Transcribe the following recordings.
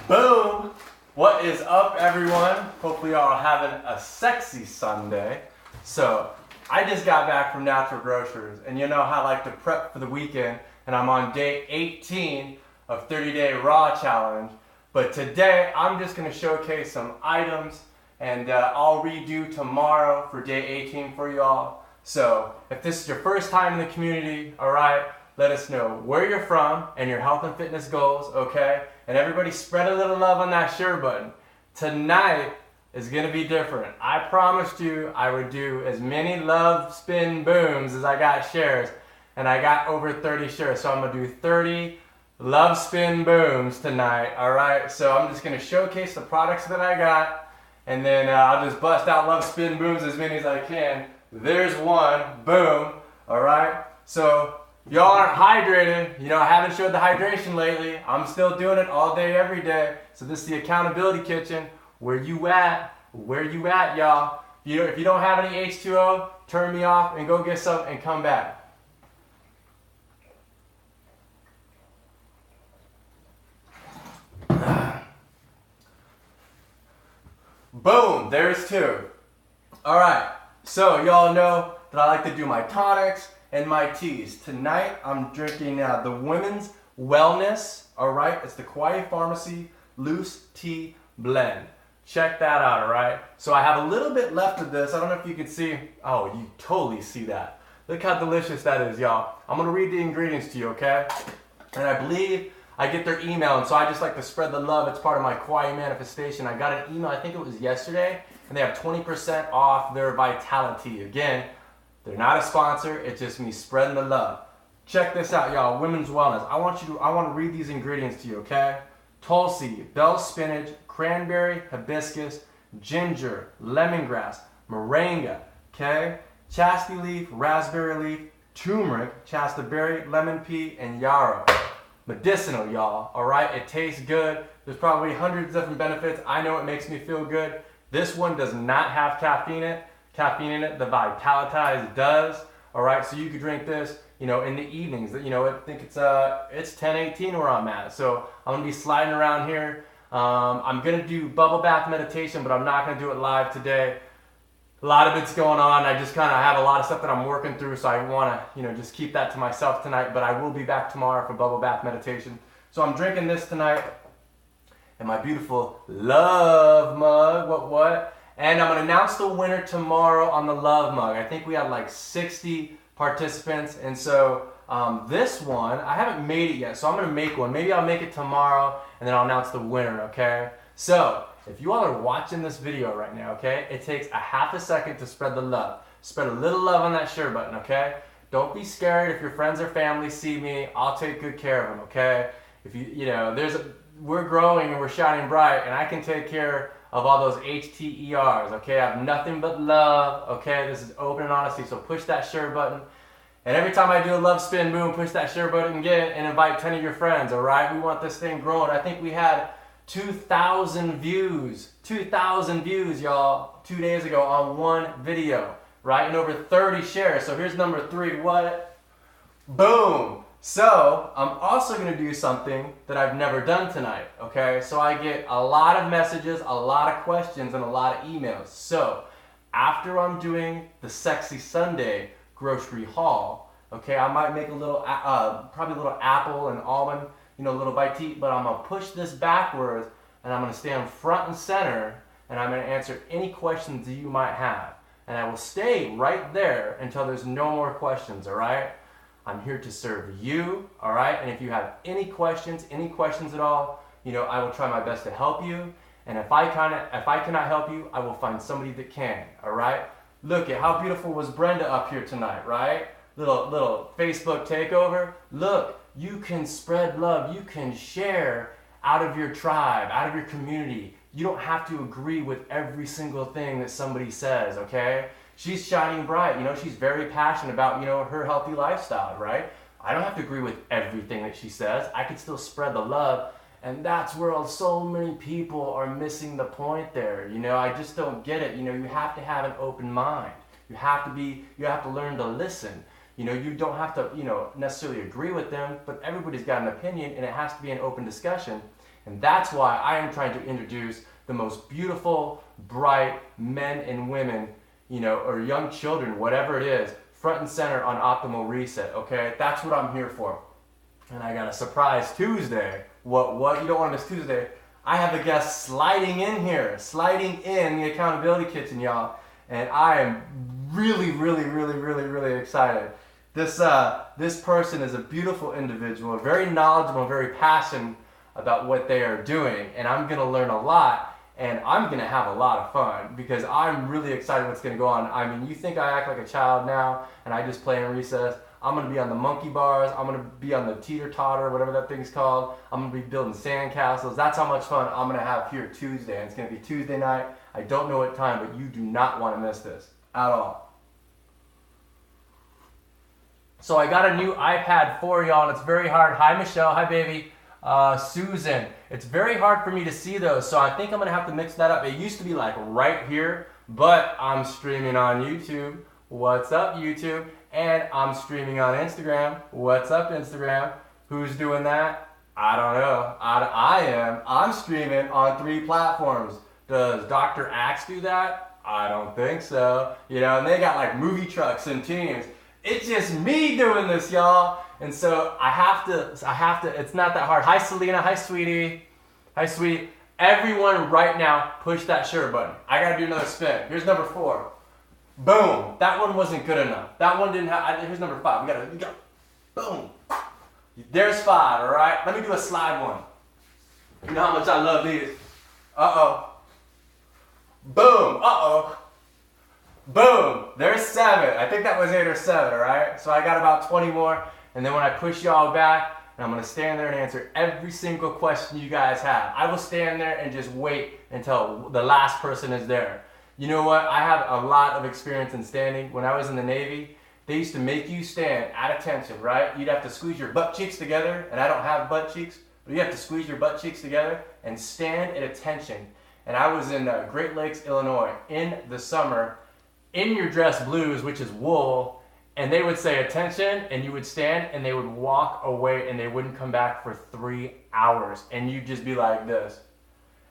Boom! What is up, everyone? Hopefully y'all are having a sexy Sunday. So, I just got back from Natural Grocers, and you know how I like to prep for the weekend, and I'm on day 18 of 30-day raw challenge. But today, I'm just gonna showcase some items, and I'll redo tomorrow for day 18 for y'all. So, if this is your first time in the community, alright, let us know where you're from and your health and fitness goals, okay? And everybody spread a little love on that share button. Tonight is gonna be different. I promised you I would do as many love spin booms as I got shares, and I got over 30 shares. So I'm gonna do 30 love spin booms tonight, all right? So I'm just gonna showcase the products that I got, and then I'll just bust out love spin booms as many as I can. There's one, boom, all right? So y'all aren't hydrated. You know, I haven't showed the hydration lately. I'm still doing it all day, every day. So this is the accountability kitchen. Where you at? Where you at, y'all? If you don't have any H2O, turn me off and go get some and come back. Boom, there's two. All right, so y'all know that I like to do my tonics and my teas. Tonight, I'm drinking the Women's Wellness, all right? It's the Kauai Pharmacy Loose Tea Blend. Check that out, all right? So I have a little bit left of this. I don't know if you can see. Oh, you totally see that. Look how delicious that is, y'all. I'm gonna read the ingredients to you, okay? And I believe I get their email, and so I just like to spread the love. It's part of my Kauai manifestation. I got an email, I think it was yesterday, and they have 20% off their Vitality. Again, they're not a sponsor, it's just me spreading the love. Check this out, y'all. Women's Wellness. I want to read these ingredients to you, okay? Tulsi, bell spinach, cranberry, hibiscus, ginger, lemongrass, moringa, okay? Chastity leaf, raspberry leaf, turmeric, chasta berry, lemon pea, and yarrow. Medicinal, y'all, all right? It tastes good. There's probably hundreds of different benefits. I know it makes me feel good. This one does not have caffeine in it. The Vitalize does, all right? So you could drink this, you know, in the evenings. You know, I think it's 10:18 where I'm at. So I'm gonna be sliding around here. I'm gonna do bubble bath meditation, but I'm not gonna do it live today. A lot of it's going on. I just kind of have a lot of stuff that I'm working through, so I wanna, you know, just keep that to myself tonight, but I will be back tomorrow for bubble bath meditation. So I'm drinking this tonight in my beautiful love mug, what? And I'm gonna announce the winner tomorrow on the love mug. I think we have like 60 participants, and so this one, I haven't made it yet, so I'm gonna make one. Maybe I'll make it tomorrow, and then I'll announce the winner, okay? So, if you all are watching this video right now, okay, it takes a half a second to spread the love. Spread a little love on that share button, okay? Don't be scared if your friends or family see me. I'll take good care of them, okay? If you know, we're growing and we're shining bright, and I can take care of all those HTERs, okay? I have nothing but love, okay? This is open and honesty, so push that share button. And every time I do a love spin, boom, push that share button again and invite 10 of your friends, all right? We want this thing growing. I think we had 2,000 views. 2,000 views, y'all, 2 days ago on one video, right? And over 30 shares. So here's number 3. What? Boom. So I'm also going to do something that I've never done tonight, okay? So I get a lot of messages, a lot of questions, and a lot of emails. So after I'm doing the Sexy Sunday grocery haul, okay, I might make a little, probably a little apple and almond, you know, a little bite to eat, but I'm gonna push this backwards, and I'm gonna stand front and center, and I'm gonna answer any questions that you might have. And I will stay right there until there's no more questions, all right? I'm here to serve you, all right? And if you have any questions at all, you know, I will try my best to help you. And if I cannot help you, I will find somebody that can, all right? Look at how beautiful was Brenda up here tonight, right? Little Facebook takeover. Look, you can spread love. You can share out of your tribe, out of your community. You don't have to agree with every single thing that somebody says, okay? She's shining bright. You know, she's very passionate about, you know, her healthy lifestyle, right? I don't have to agree with everything that she says. I can still spread the love. And that's where so many people are missing the point there. You know, I just don't get it. You know, you have to have an open mind. You have to learn to listen. You know, you don't have to, you know, necessarily agree with them, but everybody's got an opinion, and it has to be an open discussion. And that's why I am trying to introduce the most beautiful, bright men and women, or young children, whatever it is, front and center on Optimal Reset, okay? That's what I'm here for. And I got a surprise Tuesday. What? You don't want to miss Tuesday. I have a guest sliding in the Accountability Kitchen, y'all. And I am really, really, really, really, really excited. This person is a beautiful individual, very knowledgeable, very passionate about what they are doing. And I'm going to learn a lot. And I'm going to have a lot of fun because I'm really excited what's going to go on. I mean, you think I act like a child now and I just play in recess. I'm going to be on the monkey bars. I'm going to be on the teeter-totter, whatever that thing's called. I'm going to be building sandcastles. That's how much fun I'm going to have here Tuesday. And it's going to be Tuesday night. I don't know what time, but you do not want to miss this at all. So I got a new iPad for y'all, and it's very hard. Hi, Michelle. Hi, baby. Susan. It's very hard for me to see those, so I think I'm going to have to mix that up. It used to be like right here, but I'm streaming on YouTube. What's up, YouTube? And I'm streaming on Instagram. What's up, Instagram? Who's doing that? I don't know. I am. I'm streaming on 3 platforms. Does Dr. Axe do that? I don't think so. And they got like movie trucks and teams. It's just me doing this, y'all. And so I have to, it's not that hard. Hi, Selena. Hi, sweetie. Hi, sweetie. Everyone right now, push that share button. I got to do another spin. Here's number 4. Boom. That one wasn't good enough. That one didn't have, here's number 5. We got, boom. There's 5, all right? Let me do a slide one. You know how much I love these. Uh-oh. Boom. Uh-oh. Boom. There's 7. I think that was 8 or 7, all right? So I got about 20 more. And then when I push y'all back, and I'm going to stand there and answer every single question you guys have. I will stand there and just wait until the last person is there. You know what? I have a lot of experience in standing. When I was in the Navy, they used to make you stand at attention, right? You'd have to squeeze your butt cheeks together, and I don't have butt cheeks, but you have to squeeze your butt cheeks together and stand at attention. And I was in Great Lakes, Illinois, in the summer, in your dress blues, which is wool, and they would say attention, and you would stand, and they would walk away, and they wouldn't come back for 3 hours, and you'd just be like this.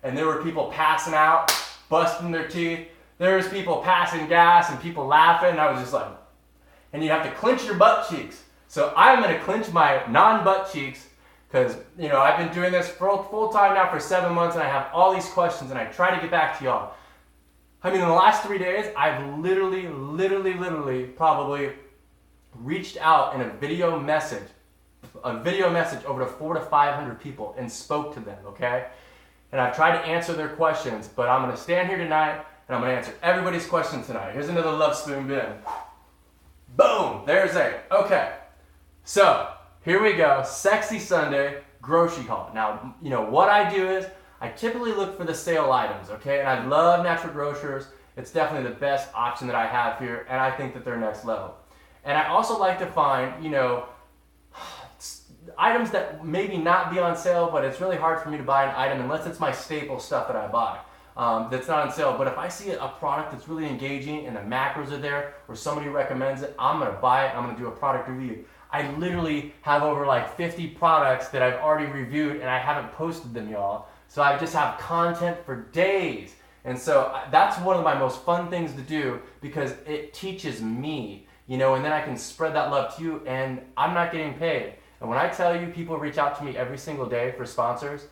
And there were people passing out, busting their teeth. There was people passing gas and people laughing, and I was just like, and you have to clench your butt cheeks. So I'm going to clench my non-butt cheeks because, I've been doing this full time now for 7 months, and I have all these questions, and I try to get back to y'all. I mean, in the last 3 days, I've literally probably reached out in a video message over to 400 to 500 people and spoke to them, okay? And I've tried to answer their questions, but I'm going to stand here tonight and I'm going to answer everybody's questions tonight. Here's another love spoon bin. Boom! There's 8. Okay. So, here we go. Sexy Sunday grocery haul. Now, what I do is I typically look for the sale items, okay? And I love Natural Grocers. It's definitely the best option that I have here, and I think that they're next level. And I also like to find, items that maybe not be on sale, but it's really hard for me to buy an item unless it's my staple stuff that I buy that's not on sale. But if I see a product that's really engaging and the macros are there or somebody recommends it, I'm going to buy it. I'm going to do a product review. I literally have over like 50 products that I've already reviewed and I haven't posted them, y'all. So I just have content for days. And so that's one of my most fun things to do because it teaches me, and then I can spread that love to you, and I'm not getting paid. And when I tell you people reach out to me every single day for sponsors,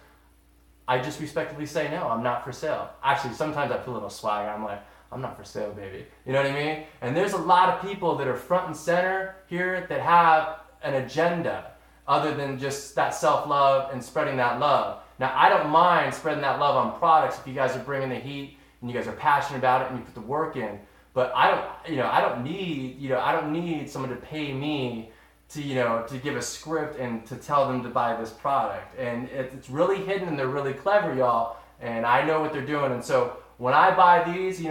I just respectfully say, no, I'm not for sale. Actually, sometimes I put a little swag. I'm like, I'm not for sale, baby. You know what I mean? And there's a lot of people that are front and center here that have an agenda other than just that self-love and spreading that love. Now, I don't mind spreading that love on products if you guys are bringing the heat and you guys are passionate about it and you put the work in. But I don't need someone to pay me to give a script and to tell them to buy this product. And it's really hidden and they're really clever, y'all. And I know what they're doing. And so when I buy these, if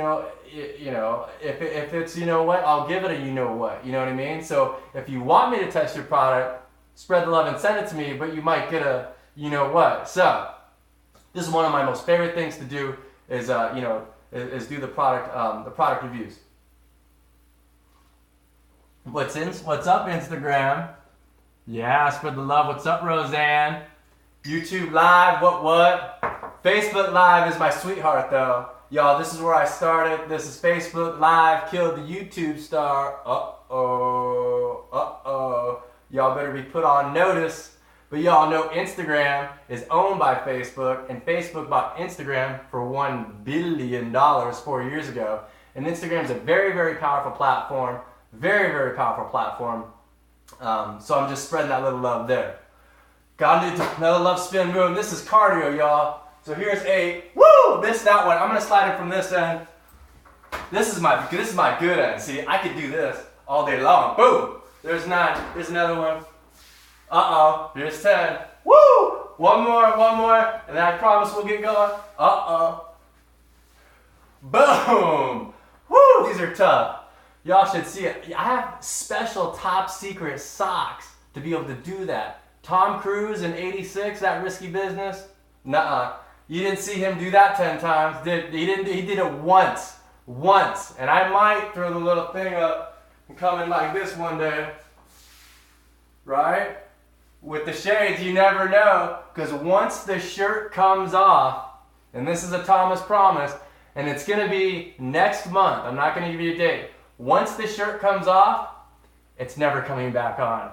it's I'll give it a what. You know what I mean? So if you want me to test your product, spread the love and send it to me. But you might get a what. So this is one of my most favorite things to do is do the product reviews. What's up, Instagram? Yeah, spread the love. What's up, Roseanne? YouTube Live, what? Facebook Live is my sweetheart though. Y'all, this is where I started. This is Facebook Live, killed the YouTube star. Y'all better be put on notice. But y'all know Instagram is owned by Facebook, and Facebook bought Instagram for $1 billion 4 years ago. And Instagram is a very, very powerful platform. Very, very powerful platform. So I'm just spreading that little love there. Gotta do another love spin move. This is cardio, y'all. So here's 8. Woo! Missed that one. I'm gonna slide it from this end. This is my good end. See, I could do this all day long. Boom! There's 9. There's another one. Here's 10. Woo! One more, and then I promise we'll get going. Boom! Woo! These are tough. Y'all should see it. I have special top secret socks to be able to do that. Tom Cruise in '86, that risky business? Nuh-uh. You didn't see him do that 10 times. He did it once. And I might throw the little thing up and come in like this one day. Right? With the shades, you never know. Because once the shirt comes off, and this is a Thomas promise, and it's going to be next month. I'm not going to give you a date. Once the shirt comes off, it's never coming back on.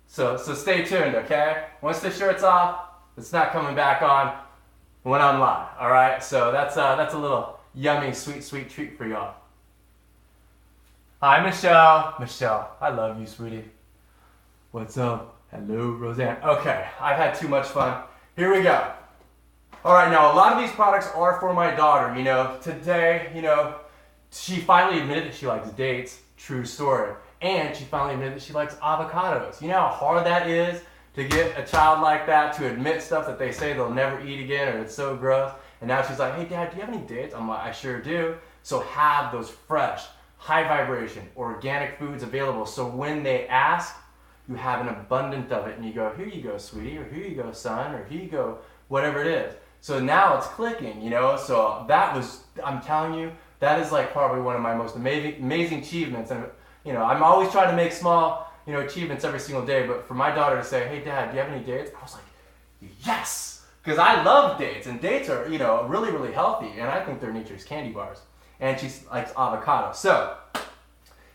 So stay tuned, okay? Once the shirt's off, it's not coming back on when I'm live, all right? So that's a little yummy, sweet treat for y'all. Hi, Michelle. Michelle, I love you, sweetie. What's up? Hello, Roseanne. Okay, I've had too much fun. Here we go. All right, now a lot of these products are for my daughter. You know, today, she finally admitted that she likes dates. True story. And she finally admitted that she likes avocados. You know how hard that is to get a child like that to admit stuff that they say they'll never eat again or it's so gross. And now she's like, hey, Dad, do you have any dates? I'm like, I sure do. So have those fresh, high vibration, organic foods available. So when they ask, you have an abundance of it. And you go, here you go, sweetie, or here you go, son, or here you go, whatever it is. So now it's clicking, So that was, I'm telling you, that is like probably one of my most amazing achievements. And I'm always trying to make small, achievements every single day. But for my daughter to say, hey, Dad, do you have any dates? I was like, yes! Because I love dates. And dates are, really, really healthy. And I think they're nature's candy bars. And she likes avocado. So,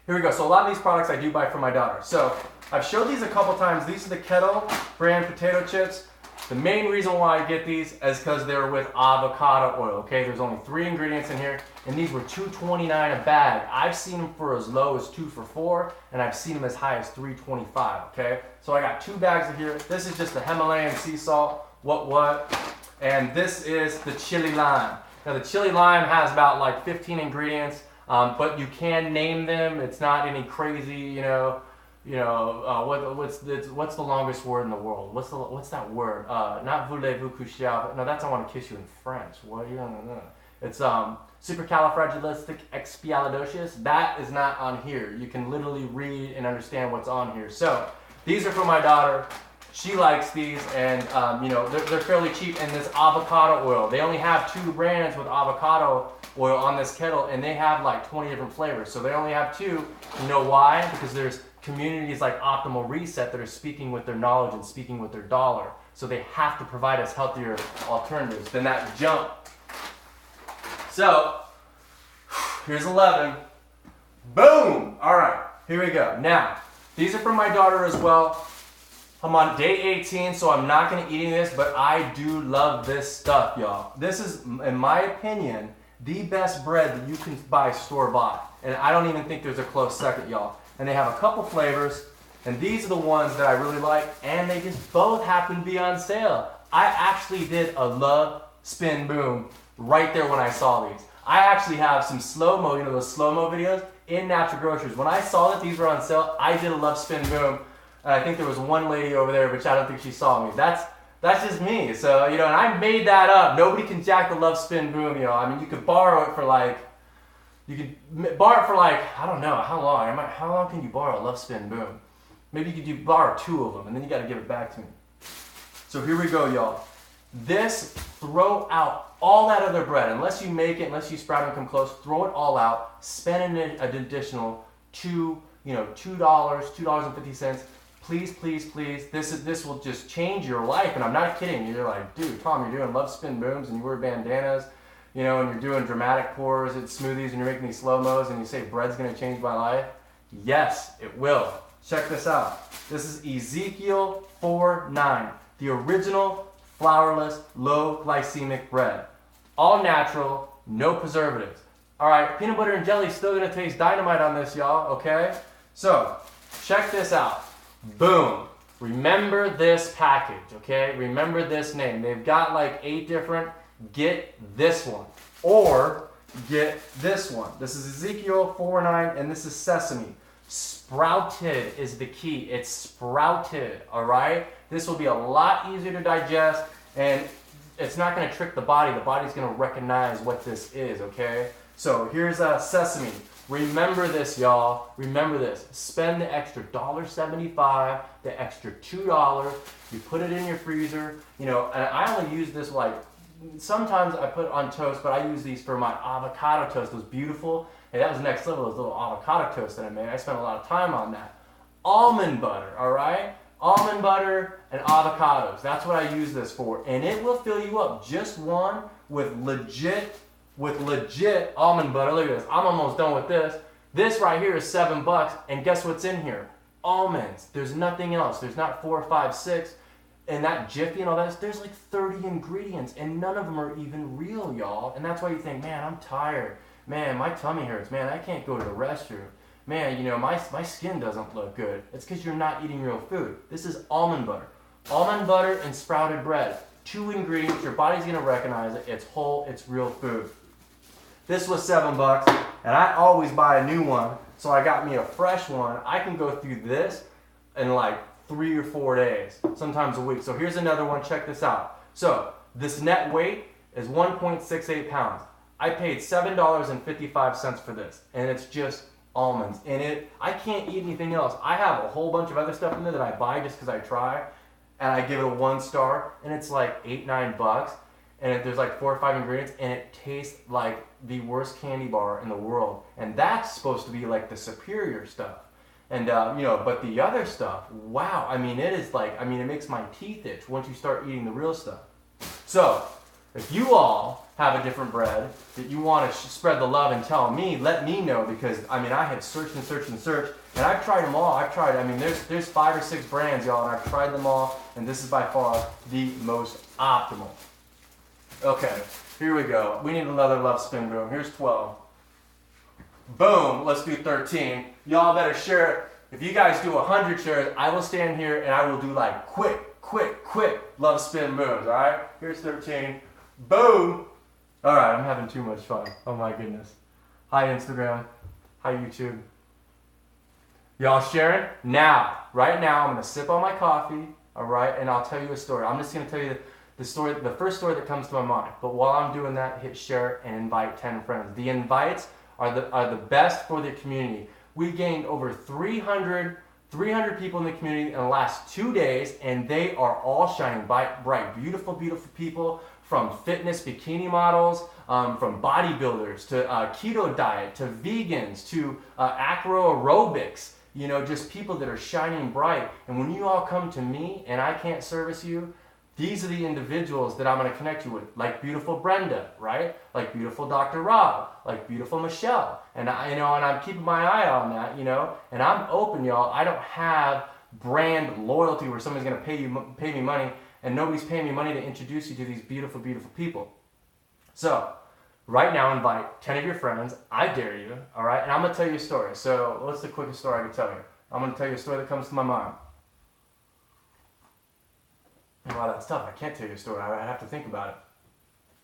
here we go. So a lot of these products I do buy for my daughter. So, I've showed these a couple times. These are the Kettle brand potato chips. The main reason why I get these is because they're with avocado oil, okay? There's only 3 ingredients in here, and these were $2.29 a bag. I've seen them for as low as 2 for $4, and I've seen them as high as $3.25, okay? So I got 2 bags of here. This is just the Himalayan sea salt, what? And this is the chili lime. Now the chili lime has about like 15 ingredients, but you can name them. It's not any crazy, what's the longest word in the world? What's that word? Not voulez-vous coucher? No, that's I want to kiss you in French. What? No. It's supercalifragilisticexpialidocious. That is not on here. You can literally read and understand what's on here. So these are for my daughter. She likes these, and they're fairly cheap. And this avocado oil. They only have 2 brands with avocado oil on this kettle, and they have like 20 different flavors. So they only have 2. You know why? Because there's communities like Optimal Reset that are speaking with their knowledge and speaking with their dollar. So they have to provide us healthier alternatives than that junk. So, here's 11. Boom! All right, here we go. Now, these are for my daughter as well. I'm on day 18, so I'm not going to eat any of this, but I do love this stuff, y'all. This is, in my opinion, the best bread that you can buy store-bought. And I don't even think there's a close second, y'all. And they have a couple flavors, and these are the ones that I really like, and they just both happen to be on sale. I actually did a love spin boom right there when I saw these. I actually have some slow-mo, those slow-mo videos in Natural Grocers. When I saw that these were on sale, I did a love spin boom. And I think there was one lady over there, but I don't think she saw me. That's just me. So, and I made that up. Nobody can jack the love spin boom, I mean, you could borrow it for like, I don't know, how long? How long can you borrow a love spin boom? Maybe you could borrow 2 of them, and then you got to give it back to me. So here we go, y'all. This, throw out all that other bread. Unless you make it, unless you sprout and come close, throw it all out. Spend an additional $2.50, please, please, please, this will just change your life. And I'm not kidding. You're like, dude, Tom, you're doing love spin booms and you wear bandanas, you know, and you're doing dramatic pours at smoothies and you're making these slow-mos and you say bread's going to change my life. Yes, it will. Check this out. This is Ezekiel 4:9, the original flourless, low glycemic bread. All natural, no preservatives. All right, peanut butter and jelly is still going to taste dynamite on this, y'all, okay? So, check this out. Boom. Remember this package, okay? Remember this name. They've got like 8 different. Get this one. Or get this one. This is Ezekiel 4:9, and this is sesame. Sprouted is the key. It's sprouted, all right? This will be a lot easier to digest, and it's not going to trick the body. The body's going to recognize what this is, okay? So here's sesame. Remember this, y'all. Remember this. Spend the extra $1.75, the extra $2. You put it in your freezer. You know, and I only use this like, sometimes I put it on toast, but I use these for my avocado toast. Those beautiful. Hey, that was next level, those little avocado toast that I made. I spent a lot of time on that. Almond butter, all right? Almond butter and avocados. That's what I use this for. And it will fill you up. Just one with legit almond butter. Look at this. I'm almost done with this. This right here is $7. And guess what's in here? Almonds. There's nothing else. There's not 4, 5, 6. And that Jiffy and all that, there's like 30 ingredients. And none of them are even real, y'all. And that's why you think, man, I'm tired. Man, my tummy hurts. Man, I can't go to the restroom. Man, you know, my skin doesn't look good. It's because you're not eating real food. This is almond butter. Almond butter and sprouted bread. 2 ingredients. Your body's going to recognize it. It's whole. It's real food. This was $7, and I always buy a new one. So I got me a fresh one. I can go through this in like 3 or 4 days, sometimes a week. So here's another one. Check this out. So this net weight is 1.68 pounds. I paid $7.55 for this, and it's just almonds in it. I can't eat anything else. I have a whole bunch of other stuff in there that I buy just because I try, and I give it a 1 star, and it's like $8, $9, and there's like 4 or 5 ingredients, and it tastes like the worst candy bar in the world. And that's supposed to be like the superior stuff. And you know, but the other stuff, wow, I mean, it is like, I mean, it makes my teeth itch once you start eating the real stuff. So if you all have a different bread that you want to spread the love and tell me, let me know, because I mean, I have searched and searched and searched, and I've tried them all. I mean, there's 5 or 6 brands, y'all, and I've tried them all, and this is by far the most optimal. Okay, here we go. We need another love spin boom. Here's 12. Boom, let's do 13. Y'all better share it. If you guys do 100 shares, I will stand here and I will do like quick love spin booms, all right? Here's 13. Boom. All right, I'm having too much fun. Oh my goodness. Hi, Instagram. Hi, YouTube. Y'all sharing? Now, right now, I'm going to sip on my coffee, all right? And I'll tell you a story. I'm just going to tell you the story, the first story that comes to my mind. But while I'm doing that, hit share and invite 10 friends. The invites are the best for the community. We gained over 300 people in the community in the last 2 days, and they are all shining bright, beautiful people, from fitness bikini models, from bodybuilders to keto diet, to vegans, to acro aerobics, you know, just people that are shining bright. And when you all come to me and I can't service you, these are the individuals that I'm going to connect you with, like beautiful Brenda, right? Like beautiful Dr. Rob, like beautiful Michelle. And I'm keeping my eye on that, you know, and I'm open, y'all. I don't have brand loyalty where somebody's going to pay me money, and nobody's paying me money to introduce you to these beautiful people. So right now, invite 10 of your friends. I dare you, all right? And I'm going to tell you a story. So what's the quickest story I can tell you? I'm going to tell you a story that comes to my mind. Wow, that's tough. I can't tell you a story. I have to think about it.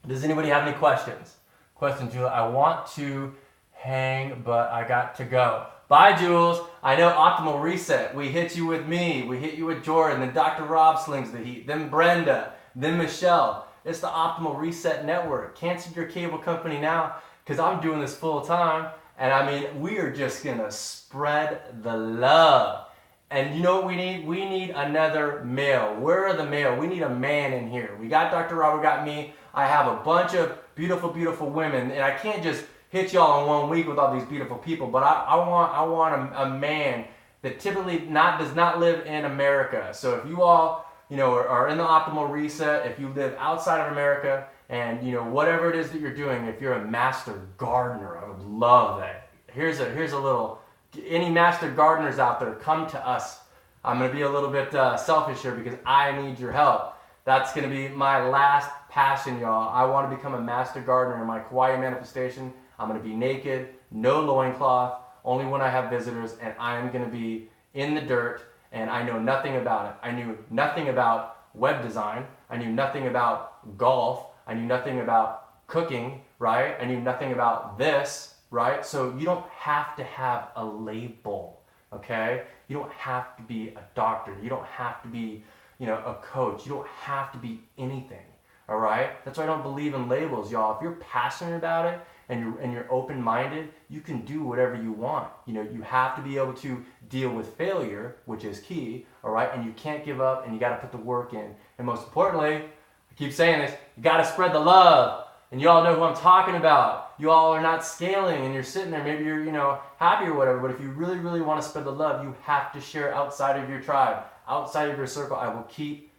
Does anybody have any questions? Jules. I want to hang, but I got to go. Bye, Jules. I know Optimal Reset. We hit you with me. We hit you with Jordan. Then Dr. Rob slings the heat. Then Brenda. Then Michelle. It's the Optimal Reset Network. Cancel your cable company now, because I'm doing this full time. And I mean, we are just going to spread the love. And you know what we need? We need another male. Where are the male? We need a man in here. We got Dr. Rob, we got me. I have a bunch of beautiful women, and I can't just hit y'all in 1 week with all these beautiful people, but I want a man that typically does not live in America. So if you all, are in the optimal reset, if you live outside of America, and whatever it is that you're doing, if you're a master gardener, I would love that. Here's a little, any master gardeners out there, come to us. I'm going to be a little bit selfish here because I need your help. That's going to be my last passion, y'all. I want to become a master gardener in my Kauai manifestation. I'm going to be naked, no loincloth, only when I have visitors, and I am going to be in the dirt, and I know nothing about it. I knew nothing about web design. I knew nothing about golf. I knew nothing about cooking, right? I knew nothing about this, right? So you don't have to have a label, okay? You don't have to be a doctor. You don't have to be, a coach. You don't have to be anything, all right? That's why I don't believe in labels, y'all. If you're passionate about it and you're open-minded, you can do whatever you want. You have to be able to deal with failure, which is key, all right? And you can't give up, and you got to put the work in. And most importantly, I keep saying this, you got to spread the love. And you all know who I'm talking about. You all are not scaling, and you're sitting there, maybe you're, happy or whatever, but if you really, really want to spread the love, you have to share outside of your tribe, outside of your circle. I will keep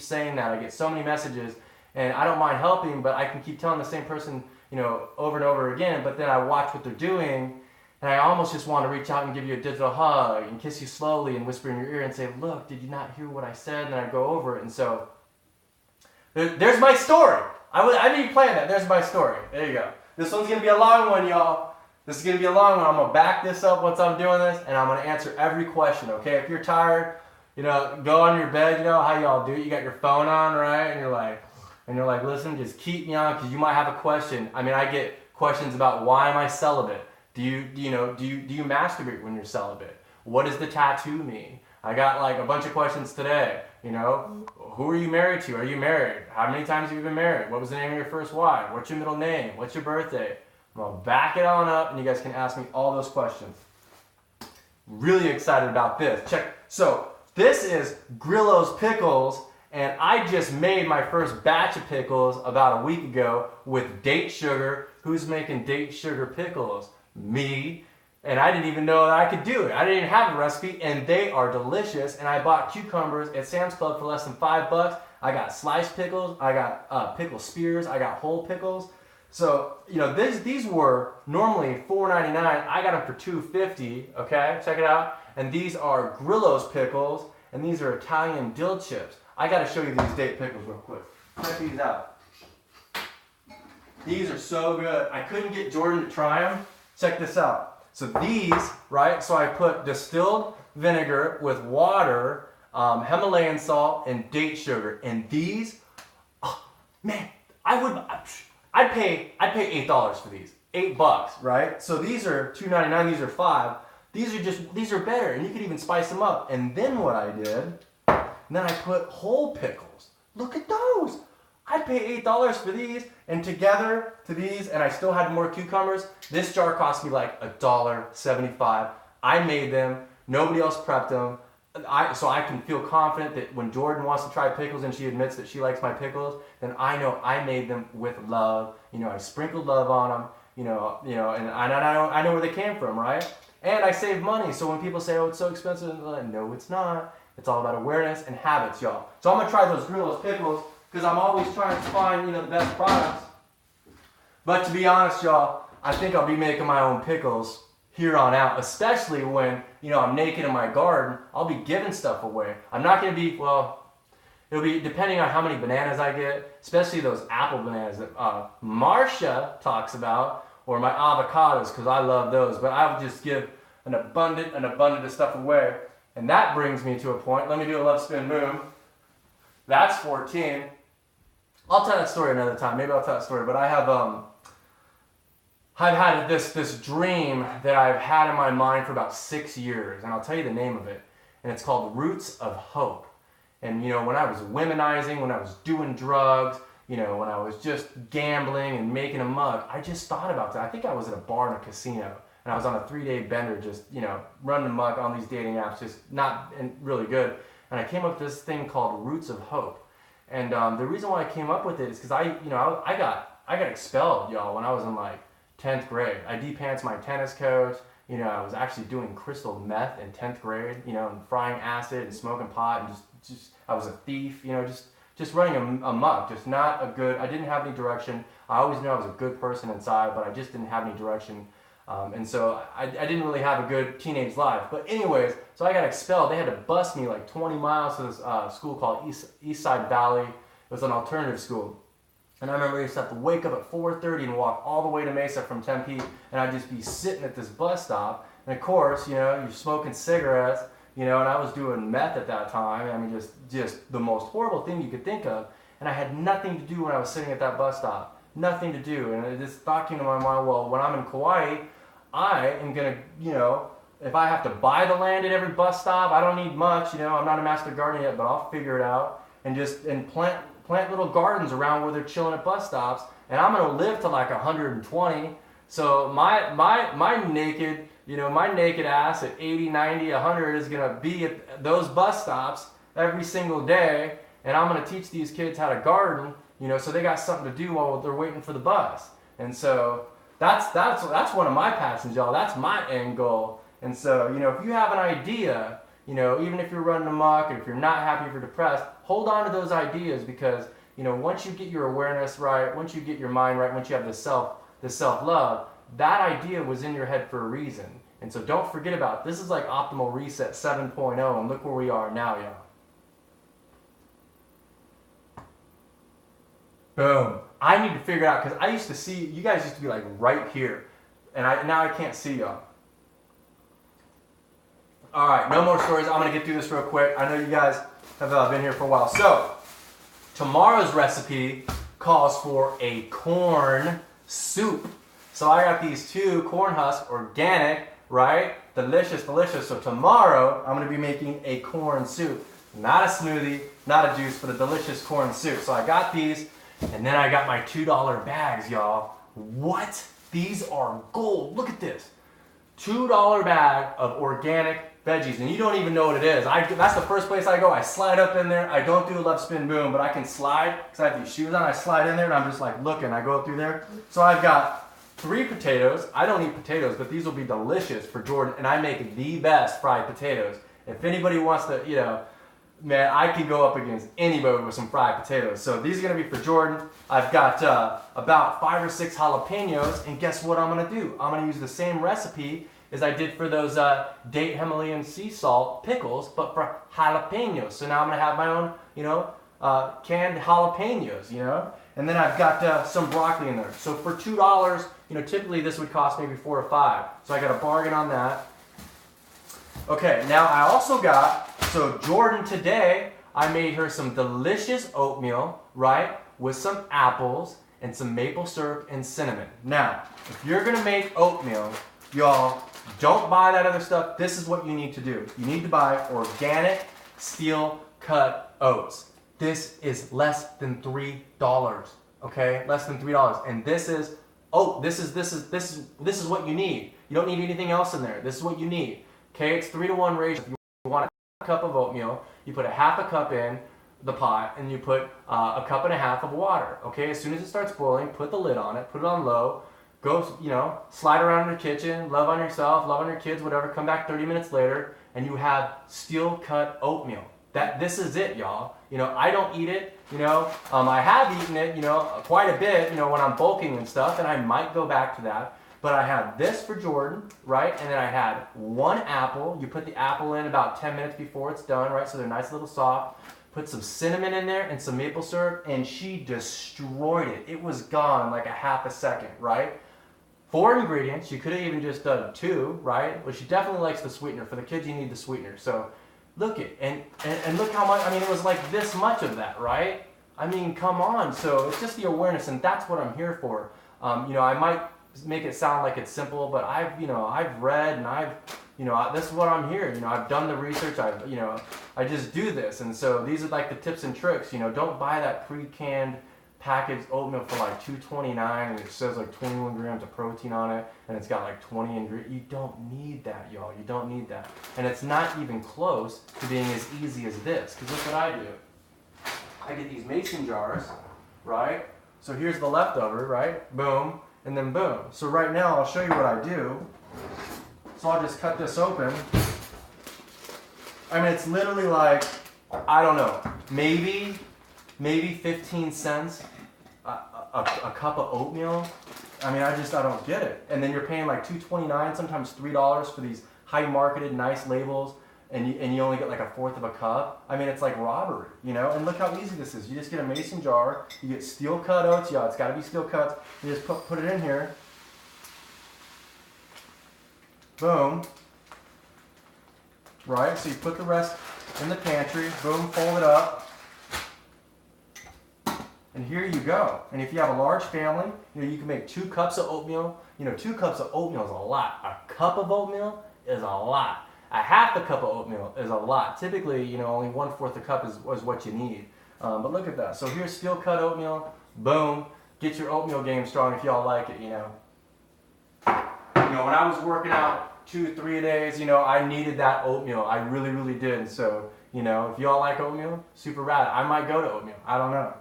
saying that. I get so many messages, and I don't mind helping, but I can keep telling the same person, over and over again, but then I watch what they're doing, and I almost just want to reach out and give you a digital hug and kiss you slowly and whisper in your ear and say, look, did you not hear what I said? And then I go over it, and so there's my story. I didn't plan that. There's my story. There you go. This one's going to be a long one, y'all. This is going to be a long one. I'm going to back this up once I'm doing this, and I'm going to answer every question, okay? If you're tired, go on your bed, how y'all do it. You got your phone on, right? And you're like, listen, just keep me on because you might have a question. I mean, I get questions about why am I celibate? Do you masturbate when you're celibate? What does the tattoo mean? I got like a bunch of questions today. Who are you married to? Are you married? How many times have you been married? What was the name of your first wife? What's your middle name? What's your birthday? I'm going to back it on up, and you guys can ask me all those questions. Really excited about this. Check. So this is Grillo's Pickles, and I just made my first batch of pickles about a week ago with date sugar. Who's making date sugar pickles? Me. And I didn't even know that I could do it. I didn't even have a recipe, and they are delicious. And I bought cucumbers at Sam's Club for less than $5. I got sliced pickles. I got pickle spears. I got whole pickles. So these were normally $4.99. I got them for $2.50. Okay, check it out. And these are Grillo's pickles, and these are Italian dill chips. I got to show you these date pickles real quick. Check these out. These are so good. I couldn't get Jordan to try them. Check this out. So these, right, so I put distilled vinegar with water, Himalayan salt, and date sugar. And these, oh, man, I'd pay $8 for these. $8, right? So these are $2.99, these are $5. These are better, and you could even spice them up. And then what I did, then I put whole pickles. Look at those. I'd pay $8 for these, and together to these, and I still had more cucumbers. This jar cost me like $1.75. I made them. Nobody else prepped them. So I can feel confident that when Jordan wants to try pickles and she admits that she likes my pickles, then I know I made them with love. I sprinkled love on them. And I know where they came from, right? And I save money. So when people say, "Oh, it's so expensive," I'm like, no, it's not. It's all about awareness and habits, y'all. So I'm gonna try those Grillo's pickles, because I'm always trying to find, the best products. But to be honest, y'all, I think I'll be making my own pickles here on out, especially when, I'm naked in my garden. I'll be giving stuff away. I'm not going to be, it'll be depending on how many bananas I get, especially those apple bananas that Marcia talks about, or my avocados, because I love those. But I'll just give an abundant of stuff away. And that brings me to a point. Let me do a love spin boom. That's 14. I'll tell that story another time. Maybe I'll tell that story. But I have I've had this dream that I've had in my mind for about 6 years, and I'll tell you the name of it. And it's called Roots of Hope. And when I was womanizing, when I was doing drugs, when I was just gambling and making a mug, I just thought about that. I think I was at a bar in a casino, and I was on a 3-day bender, just running amok on these dating apps, just not really good. And I came up with this thing called Roots of Hope. And the reason why I came up with it is because I got expelled, y'all, when I was in like 10th grade. I de-pants my tennis coach. You know, I was actually doing crystal meth in 10th grade, you know, and frying acid and smoking pot, and just I was a thief, you know, just running amok, just not a good, I didn't have any direction. I always knew I was a good person inside, but I just didn't have any direction. And so I didn't really have a good teenage life. But anyways, so I got expelled. They had to bus me like 20 miles to this school called Eastside Valley. It was an alternative school. And I remember I used to have to wake up at 4:30 and walk all the way to Mesa from Tempe, and I'd just be sitting at this bus stop. And of course, you know, you're smoking cigarettes, you know, and I was doing meth at that time. I mean, just the most horrible thing you could think of. And I had nothing to do when I was sitting at that bus stop. Nothing to do. And this thought came to my mind, well, when I'm in Kauai, I am going to, you know, if I have to buy the land at every bus stop, I don't need much, you know, I'm not a master gardener yet, but I'll figure it out. And plant little gardens around where they're chilling at bus stops, and I'm gonna live to like 120. So my naked, you know, my naked ass at 80, 90, 100 is gonna be at those bus stops every single day, and I'm gonna teach these kids how to garden, you know, so they got something to do while they're waiting for the bus. And so that's one of my passions, y'all. That's my end goal. And so, you know, if you have an idea, you know, even if you're running amok, and if you're not happy, if you're depressed, hold on to those ideas, because, you know, once you get your awareness right, once you get your mind right, once you have the self-love, that idea was in your head for a reason. And so don't forget about it. This is like Optimal Reset 7.0, and look where we are now, y'all. Boom. I need to figure it out, because I used to see, you guys used to be like right here, and now I can't see y'all. All right, no more stories. I'm going to get through this real quick. I know you guys have been here for a while. So, tomorrow's recipe calls for a corn soup. So I got these 2 corn husks, organic, right? Delicious, delicious. So tomorrow, I'm going to be making a corn soup. Not a smoothie, not a juice, but a delicious corn soup. So I got these, and then I got my $2 bags, y'all. What? These are gold. Look at this. $2 bag of organic veggies, and you don't even know what it is. That's the first place I go. I slide up in there. I don't do a left spin boom, but I can slide because I have these shoes on. I slide in there, and I'm just like looking. I go through there. So I've got 3 potatoes. I don't eat potatoes, but these will be delicious for Jordan, and I make the best fried potatoes. If anybody wants to, you know, man, I can go up against anybody with some fried potatoes. So these are going to be for Jordan. I've got about 5 or 6 jalapenos, and guess what I'm going to do? I'm going to use the same recipe as I did for those date Himalayan sea salt pickles, but for jalapenos. So now I'm going to have my own, you know, canned jalapenos, you know. And then I've got some broccoli in there. So for $2, you know, typically this would cost maybe $4 or $5. So I got a bargain on that. Okay, now I also got, so Jordan today, I made her some delicious oatmeal, right, with some apples and some maple syrup and cinnamon. Now, if you're going to make oatmeal, y'all, don't buy that other stuff. This is what you need to do. You need to buy organic steel cut oats. This is less than $3. Okay, less than $3. And this is what you need. You don't need anything else in there. This is what you need. Okay, it's 3-to-1 ratio. If you want a cup of oatmeal, you put a half a cup in the pot, and you put a cup and a half of water. Okay, as soon as it starts boiling, put the lid on it, put it on low. Go, you know, slide around in the kitchen, love on yourself, love on your kids, whatever. Come back 30 minutes later, and you have steel cut oatmeal. This is it, y'all. You know, I don't eat it. You know, I have eaten it, you know, quite a bit. You know, when I'm bulking and stuff, and I might go back to that. But I had this for Jordan, right? And then I had 1 apple. You put the apple in about 10 minutes before it's done, right? So they're nice, little soft. Put some cinnamon in there and some maple syrup, and she destroyed it. It was gone in like a half a second, right? 4 ingredients. You could have even just done 2, right? But she definitely likes the sweetener. For the kids, you need the sweetener. So look it, and look how much, I mean, it was like this much of that, right? I mean, come on. So it's just the awareness, and that's what I'm here for. You know, I might make it sound like it's simple, but I've read, and this is what I'm here. You know, I've done the research. I just do this, and so these are like the tips and tricks. You know, don't buy that pre-canned packaged oatmeal for like $2.29, and it says like 21 grams of protein on it, and it's got like 20 ingredients. You don't need that, y'all. You don't need that, and it's not even close to being as easy as this. Because look what I do. I get these mason jars, right? So here's the leftover, right? Boom, and then boom. So right now I'll show you what I do. So I'll just cut this open. I mean, it's literally like, I don't know, maybe 15 cents a cup of oatmeal. I mean, I don't get it. And then you're paying like $2.29, sometimes $3 for these high marketed, nice labels, and you only get like a fourth of a cup. I mean, it's like robbery, you know? And look how easy this is. You just get a mason jar, you get steel cut oats, yeah, it's gotta be steel cuts. You just put it in here. Boom. Right, so you put the rest in the pantry, boom, fold it up. And here you go. And if you have a large family, you know, you can make 2 cups of oatmeal. You know, 2 cups of oatmeal is a lot. A cup of oatmeal is a lot. A half a cup of oatmeal is a lot. Typically, you know, only 1/4 a cup is what you need. But look at that. So here's steel cut oatmeal. Boom. Get your oatmeal game strong if y'all like it, you know. You know, when I was working out 2-3 days, you know, I needed that oatmeal. I really, really did. So, you know, if y'all like oatmeal, super rad. I might go to oatmeal. I don't know.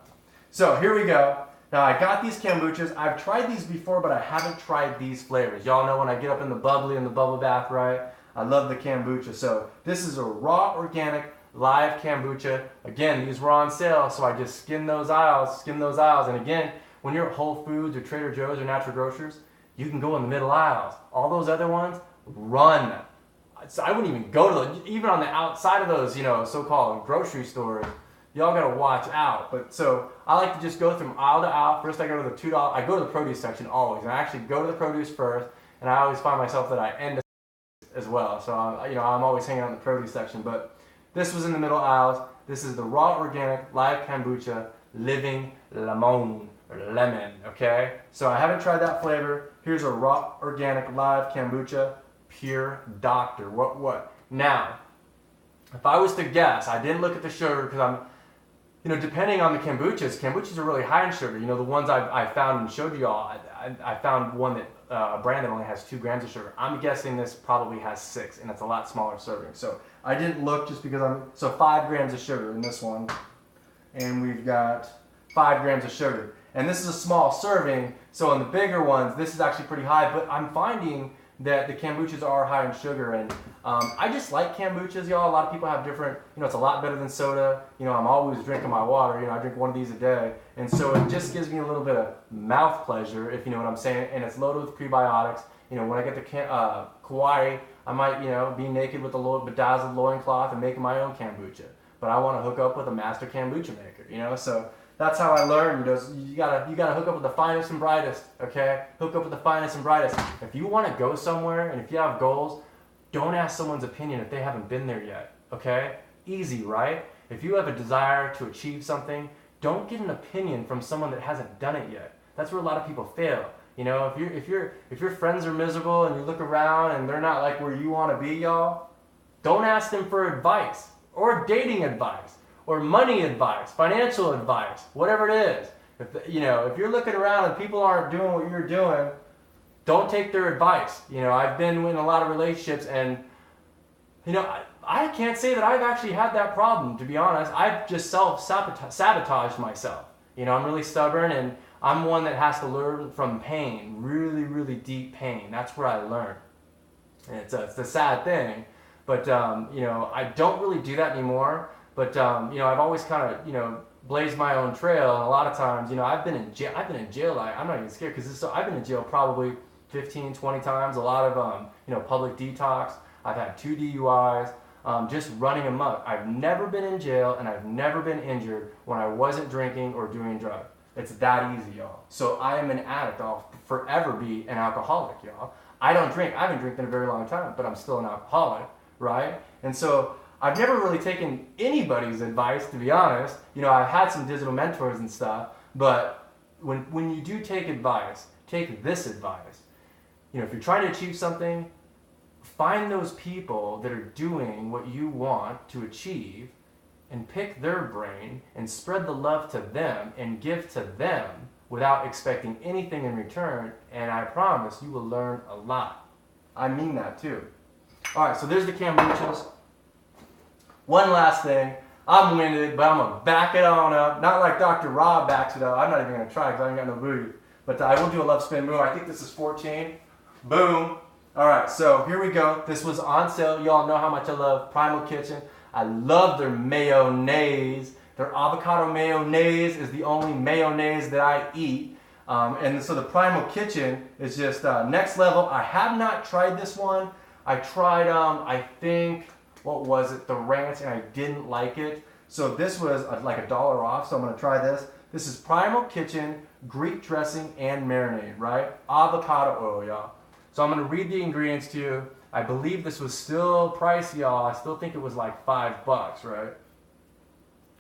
So here we go. Now I got these kombuchas. I've tried these before, but I haven't tried these flavors. Y'all know when I get up in the bubbly and the bubble bath, right? I love the kombucha. So this is a raw, organic, live kombucha. Again, these were on sale, so I just skimmed those aisles. And again, when you're at Whole Foods or Trader Joe's or Natural Grocers, you can go in the middle aisles. All those other ones, run. So I wouldn't even go to even on the outside of those, you know, so-called grocery stores. Y'all gotta watch out. But so I like to just go from aisle to aisle. First I go to the $2. I go to the produce section always, and I actually go to the produce first. And I always find myself that I end as well. So I'm always hanging out in the produce section. But this was in the middle aisles. This is the raw organic live kombucha living lemon or lemon. Okay. So I haven't tried that flavor. Here's a raw organic live kombucha, pure doctor. What? Now, if I was to guess, I didn't look at the sugar because I'm. You know, depending on the kombuchas are really high in sugar. You know, the ones I found and showed you all, I found one that, a brand that only has 2 grams of sugar. I'm guessing this probably has 6, and it's a lot smaller serving. So I didn't look just because so 5 grams of sugar in this one. And we've got 5 grams of sugar. And this is a small serving, so in the bigger ones, this is actually pretty high, but I'm finding that the kombuchas are high in sugar, and I just like kombuchas, y'all. A lot of people have different, you know, it's a lot better than soda. You know, I'm always drinking my water, you know, I drink 1 of these a day, and so it just gives me a little bit of mouth pleasure, if you know what I'm saying, and it's loaded with prebiotics. You know, when I get to Kauai, I might, you know, be naked with a bedazzled loincloth and making my own kombucha, but I want to hook up with a master kombucha maker, you know, so that's how I learned. You know, you gotta hook up with the finest and brightest, okay? Hook up with the finest and brightest. If you want to go somewhere and if you have goals, don't ask someone's opinion if they haven't been there yet, okay? Easy, right? If you have a desire to achieve something, don't get an opinion from someone that hasn't done it yet. That's where a lot of people fail. You know, if your friends are miserable and you look around and they're not like where you want to be, y'all, don't ask them for advice or dating advice, or money advice, financial advice, whatever it is. If you're looking around and people aren't doing what you're doing, don't take their advice. You know, I've been in a lot of relationships, and you know, I can't say that I've actually had that problem, to be honest. I've just self-sabotaged myself. You know, I'm really stubborn, and I'm one that has to learn from pain, really, really deep pain. That's where I learn. And it's a sad thing, but you know, I don't really do that anymore. But you know, I've always kind of, you know, blazed my own trail, and a lot of times, you know, I've been in jail. I'm not even scared because I've been in jail probably 15, 20 times. A lot of you know, public detox. I've had 2 DUIs, just running amok. I've never been in jail, and I've never been injured when I wasn't drinking or doing drugs. It's that easy, y'all. So I am an addict. I'll forever be an alcoholic, y'all. I don't drink. I haven't drank in a very long time, but I'm still an alcoholic, right? And so I've never really taken anybody's advice, to be honest. You know, I've had some digital mentors and stuff, but when you do take advice, take this advice. You know, if you're trying to achieve something, find those people that are doing what you want to achieve and pick their brain and spread the love to them and give to them without expecting anything in return, and I promise you will learn a lot. I mean that too. All right, so there's the kombuchas. One last thing, I'm winded, but I'm going to back it on up. Not like Dr. Rob backs it up. I'm not even going to try because I ain't got no booty. But I will do a love spin move. I think this is 14. Boom. All right, so here we go. This was on sale. Y'all know how much I love Primal Kitchen. I love their mayonnaise. Their avocado mayonnaise is the only mayonnaise that I eat. And so the Primal Kitchen is just next level. I have not tried this one. I tried, I think, what was it? The ranch, and I didn't like it. So this was like $1 off, so I'm gonna try this. This is Primal Kitchen, Greek dressing and marinade, right? Avocado oil, y'all. So I'm gonna read the ingredients to you. I believe this was still pricey, y'all. I still think it was like $5, right?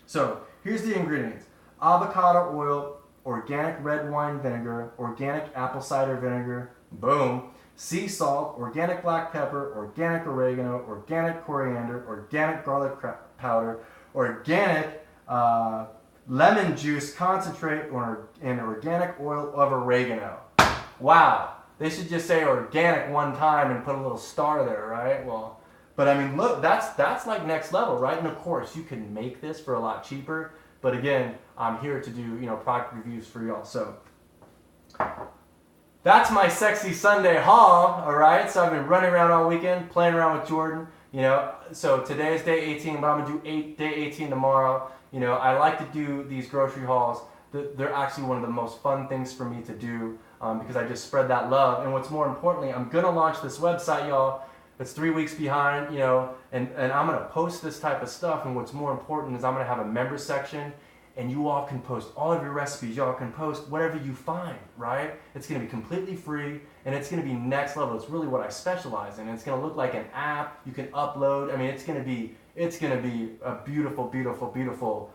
So here's the ingredients. Avocado oil, organic red wine vinegar, organic apple cider vinegar, boom. Sea salt, organic black pepper, organic oregano, organic coriander, organic garlic powder, organic lemon juice concentrate, and organic oil of oregano. Wow. They should just say organic one time and put a little star there, right? Well, but I mean, look, that's like next level, right? And of course, you can make this for a lot cheaper. But again, I'm here to do, product reviews for y'all. So that's my sexy Sunday haul, all right? So I've been running around all weekend, playing around with Jordan, So today is day 18, but I'm gonna do day 18 tomorrow. I like to do these grocery hauls. They're actually one of the most fun things for me to do because I just spread that love. And what's more importantly, I'm gonna launch this website, y'all. It's 3 weeks behind, and I'm gonna post this type of stuff. And what's more important is I'm gonna have a member section, and you all can post all of your recipes. Y'all can post whatever you find, right? It's gonna be completely free, and it's gonna be next level. It's really what I specialize in. It's gonna look like an app you can upload. I mean, it's gonna be a beautiful, beautiful, beautiful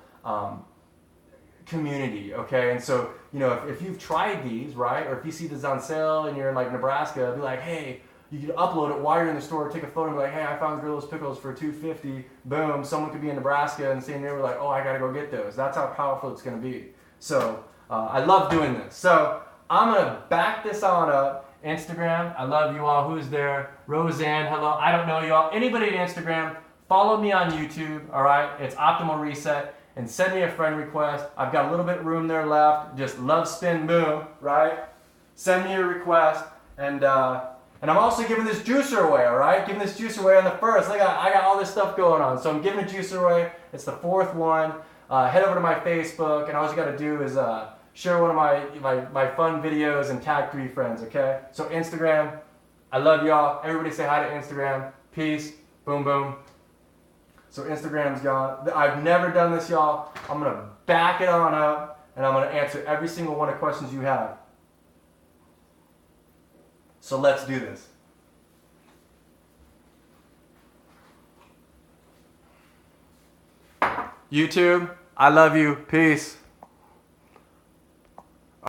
community, okay? And so, if you've tried these, right, or if you see this on sale and you're in like Nebraska, be like, hey, you can upload it while you're in the store, take a photo and be like, hey, I found Grillo's Pickles for $2.50. Boom, someone could be in Nebraska and saying they were like, oh, I gotta go get those. That's how powerful it's gonna be. So I love doing this. So I'm gonna back this on up. Instagram, I love you all. Who's there? Roseanne, hello. I don't know y'all. Anybody at Instagram, follow me on YouTube, all right? It's Optimal Reset. And send me a friend request. I've got a little bit of room there left. Just love, spin, boom, right? Send me a request. And I'm also giving this juicer away, all right? Giving this juicer away on the first. I got all this stuff going on. So I'm giving a juicer away. It's the 4th one. Head over to my Facebook, and all you got to do is share one of my fun videos and tag 3 friends, okay? So Instagram, I love y'all. Everybody say hi to Instagram. Peace. Boom, boom. So Instagram's gone. I've never done this, y'all. I'm going to back it on up, and I'm going to answer every single one of the questions you have. So let's do this. YouTube, I love you. Peace.